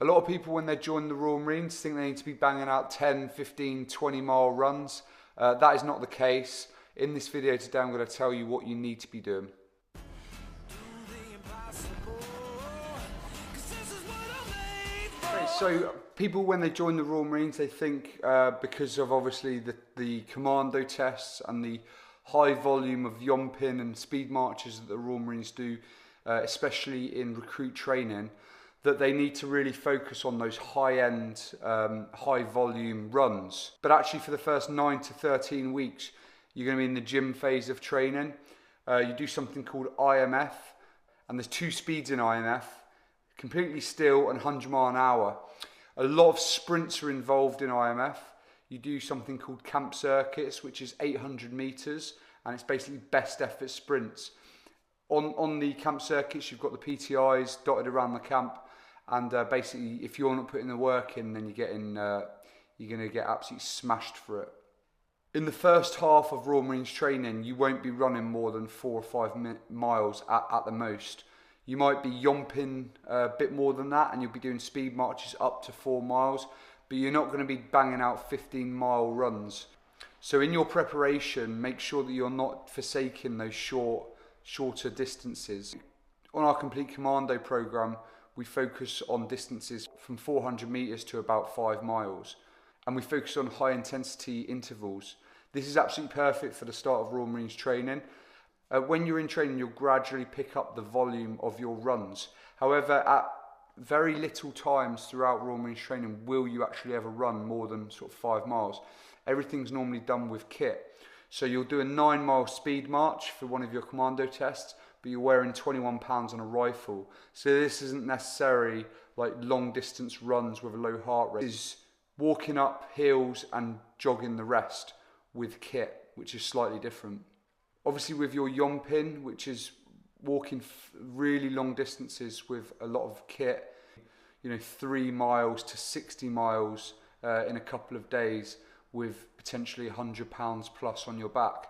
A lot of people when they join the Royal Marines think they need to be banging out 10, 15, 20 mile runs. That is not the case. In this video today I'm going to tell you what you need to be doing. Okay, so people when they join the Royal Marines they think because of obviously the Commando tests and the high volume of Yomping and speed marches that the Royal Marines do, especially in recruit training, that they need to really focus on those high-end, high-volume runs. But actually for the first 9 to 13 weeks, you're going to be in the gym phase of training. You do something called IMF, and there's 2 speeds in IMF, completely still and 100 mile an hour. A lot of sprints are involved in IMF. You do something called camp circuits, which is 800 meters, and it's basically best effort sprints. On the camp circuits, you've got the PTIs dotted around the camp, and basically, if you're not putting the work in, then you're going to get absolutely smashed for it. In the first half of Royal Marines training, you won't be running more than 4 or 5 miles at the most. You might be yomping a bit more than that, and you'll be doing speed marches up to 4 miles, but you're not going to be banging out 15-mile runs. So in your preparation, make sure that you're not forsaking those shorter distances. On our Complete Commando program, we focus on distances from 400 meters to about 5 miles. And we focus on high intensity intervals. This is absolutely perfect for the start of Royal Marines training. When you're in training, you'll gradually pick up the volume of your runs. However, at very little times throughout Royal Marines training will you actually ever run more than sort of 5 miles. Everything's normally done with kit. So you'll do a 9-mile speed march for one of your Commando tests, but you're wearing 21 pounds on a rifle. So this isn't necessarily like long distance runs with a low heart rate. This is walking up hills and jogging the rest with kit, which is slightly different. Obviously with your Yomping, which is walking really long distances with a lot of kit, 3 miles to 60 miles in a couple of days with potentially 100 pounds plus on your back.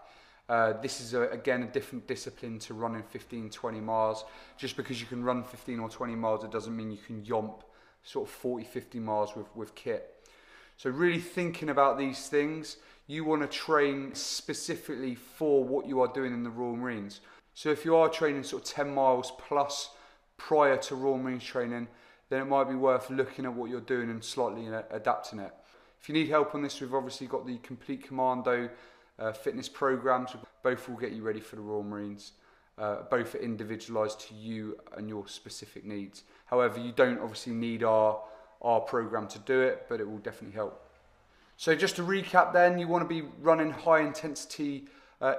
This is again a different discipline to running 15, 20 miles. Just because you can run 15 or 20 miles, it doesn't mean you can yomp sort of 40, 50 miles with kit. So really thinking about these things, you want to train specifically for what you are doing in the Royal Marines. So if you are training sort of 10 miles plus prior to Royal Marines training, then it might be worth looking at what you're doing and slightly adapting it. If you need help on this, we've obviously got the Complete Commando fitness programs. Both will get you ready for the Royal Marines. Both are individualised to you and your specific needs. However, you don't obviously need our program to do it, but it will definitely help. So just to recap then, you want to be running high intensity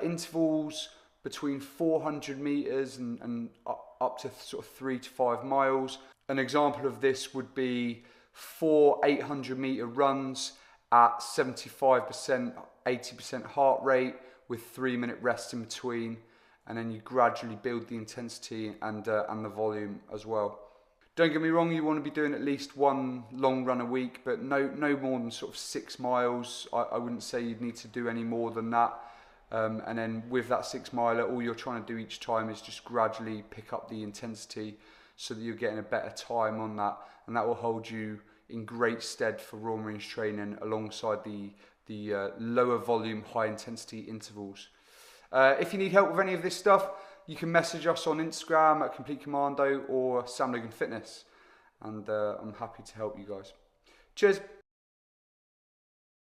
intervals between 400 meters and up to sort of 3 to 5 miles. An example of this would be 4 800-meter runs at 75%, 80% heart rate with 3-minute rest in between, and then you gradually build the intensity and the volume as well. Don't get me wrong, you want to be doing at least 1 long run a week, but no more than sort of 6 miles. I wouldn't say you'd need to do any more than that. And then with that 6 miler, all you're trying to do each time is just gradually pick up the intensity so that you're getting a better time on that, and that will hold you in great stead for Royal Marines training alongside the lower volume, high intensity intervals. If you need help with any of this stuff, you can message us on Instagram at Complete Commando or Sam Logan Fitness, and I'm happy to help you guys. Cheers.